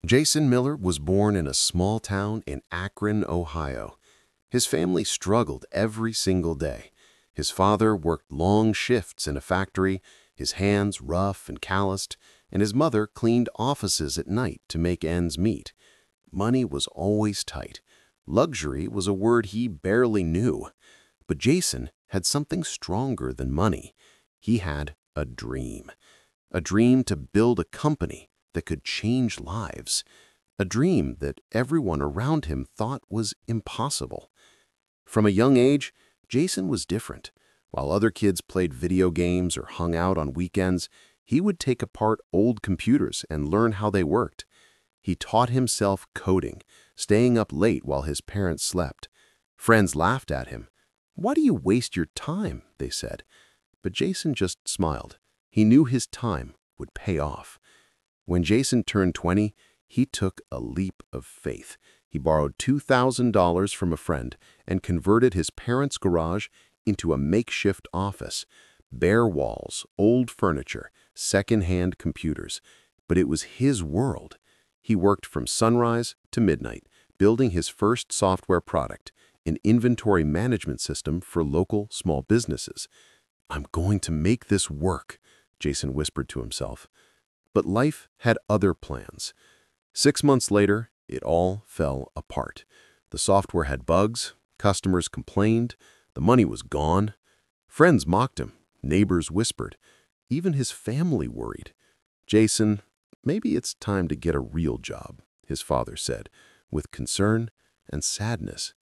Jason Miller was born in a small town in Akron, Ohio. His family struggled every single day. His father worked long shifts in a factory, his hands rough and calloused, and his mother cleaned offices at night to make ends meet. Money was always tight. Luxury was a word he barely knew. But Jason had something stronger than money. He had a dream. A dream to build a company that could change lives. A dream that everyone around him thought was impossible. From a young age, Jason was different. While other kids played video games or hung out on weekends, he would take apart old computers and learn how they worked. He taught himself coding, staying up late while his parents slept. Friends laughed at him. "Why do you waste your time?" they said. But Jason just smiled. He knew his time would pay off. When Jason turned 20, he took a leap of faith. He borrowed $2,000 from a friend and converted his parents' garage into a makeshift office. Bare walls, old furniture, second-hand computers. But it was his world. He worked from sunrise to midnight, building his first software product, an inventory management system for local small businesses. "I'm going to make this work," Jason whispered to himself. But life had other plans. 6 months later, it all fell apart. The software had bugs, customers complained, the money was gone. Friends mocked him, neighbors whispered, even his family worried. "Jason, maybe it's time to get a real job," his father said, with concern and sadness.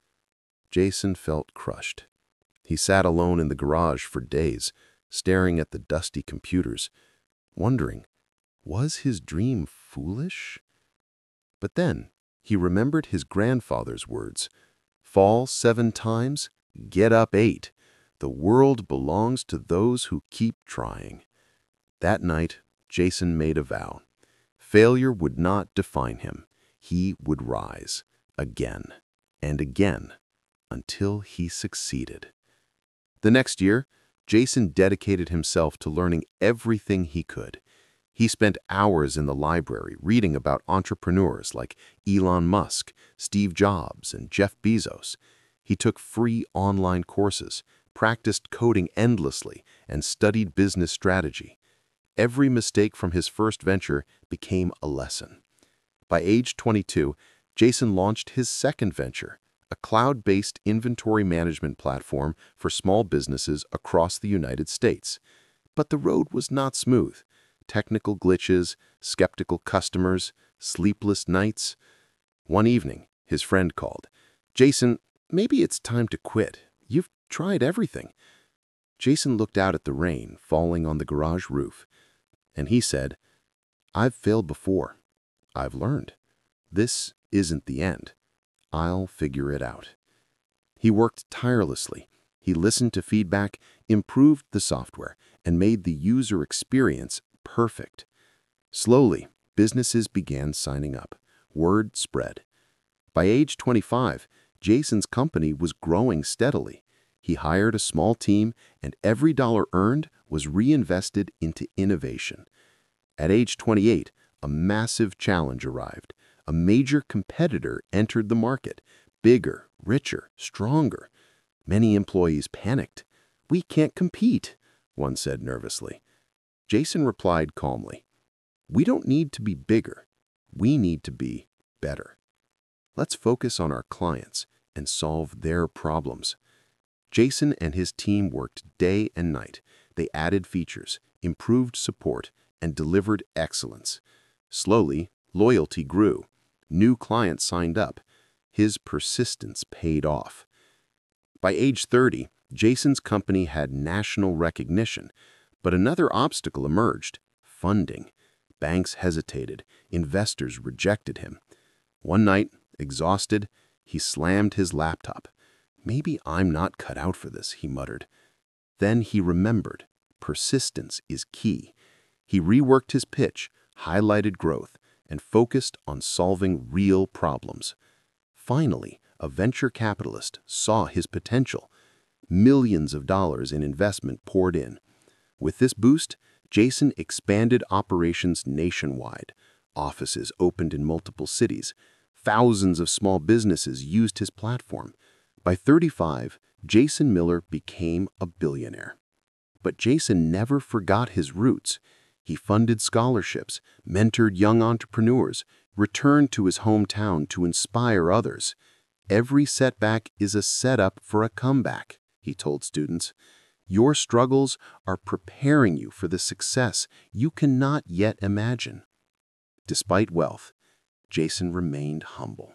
Jason felt crushed. He sat alone in the garage for days, staring at the dusty computers, wondering, was his dream foolish? But then he remembered his grandfather's words, "Fall 7 times, get up 8. The world belongs to those who keep trying." That night, Jason made a vow. Failure would not define him. He would rise again and again until he succeeded. The next year, Jason dedicated himself to learning everything he could. He spent hours in the library reading about entrepreneurs like Elon Musk, Steve Jobs, and Jeff Bezos. He took free online courses, practiced coding endlessly, and studied business strategy. Every mistake from his first venture became a lesson. By age 22, Jason launched his second venture, a cloud-based inventory management platform for small businesses across the United States. But the road was not smooth. Technical glitches, skeptical customers, sleepless nights. One evening, his friend called. "Jason, maybe it's time to quit. You've tried everything." Jason looked out at the rain falling on the garage roof, and he said, "I've failed before. I've learned. This isn't the end. I'll figure it out." He worked tirelessly. He listened to feedback, improved the software, and made the user experience perfect. Slowly, businesses began signing up. Word spread. By age 25, Jason's company was growing steadily. He hired a small team, and every dollar earned was reinvested into innovation. At age 28, a massive challenge arrived. A major competitor entered the market, bigger, richer, stronger. Many employees panicked. "We can't compete," one said nervously. Jason replied calmly, "We don't need to be bigger. We need to be better. Let's focus on our clients and solve their problems." Jason and his team worked day and night. They added features, improved support, and delivered excellence. Slowly, loyalty grew. New clients signed up. His persistence paid off. By age 30, Jason's company had national recognition. But another obstacle emerged: funding. Banks hesitated. Investors rejected him. One night, exhausted, he slammed his laptop. "Maybe I'm not cut out for this," he muttered. Then he remembered. Persistence is key. He reworked his pitch, highlighted growth, and focused on solving real problems. Finally, a venture capitalist saw his potential. Millions of dollars in investment poured in. With this boost, Jason expanded operations nationwide. Offices opened in multiple cities. Thousands of small businesses used his platform. By 35, Jason Miller became a billionaire. But Jason never forgot his roots. He funded scholarships, mentored young entrepreneurs, returned to his hometown to inspire others. Every setback is a setup for a comeback, he told students. Your struggles are preparing you for the success you cannot yet imagine. Despite wealth, Jason remained humble.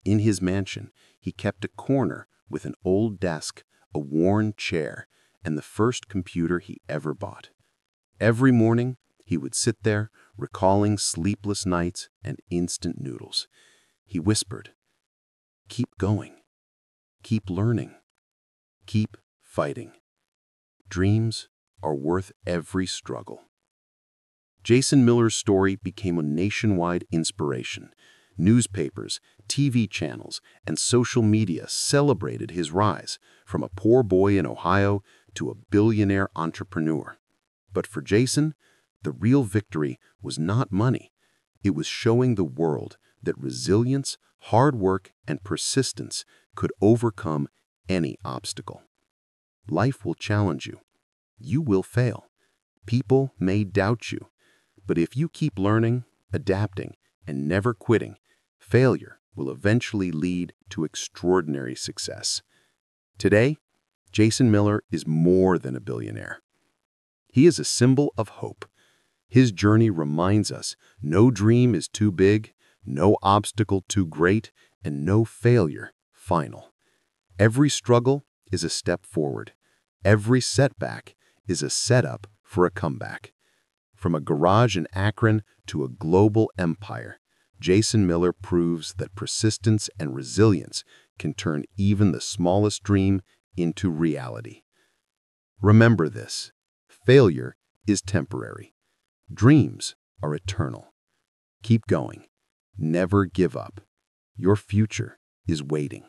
In his mansion, he kept a corner with an old desk, a worn chair, and the first computer he ever bought. Every morning, he would sit there, recalling sleepless nights and instant noodles. He whispered, "Keep going. Keep learning. Keep fighting. Dreams are worth every struggle." Jason Miller's story became a nationwide inspiration. Newspapers, TV channels, and social media celebrated his rise from a poor boy in Ohio to a billionaire entrepreneur. But for Jason, the real victory was not money. It was showing the world that resilience, hard work, and persistence could overcome any obstacle. Life will challenge you. You will fail. People may doubt you. But if you keep learning, adapting, and never quitting, failure will eventually lead to extraordinary success. Today, Jason Miller is more than a billionaire. He is a symbol of hope. His journey reminds us no dream is too big, no obstacle too great, and no failure final. Every struggle is a step forward. Every setback is a setup for a comeback. From a garage in Akron to a global empire, Jason Miller proves that persistence and resilience can turn even the smallest dream into reality. Remember this: failure is temporary. Dreams are eternal. Keep going. Never give up. Your future is waiting.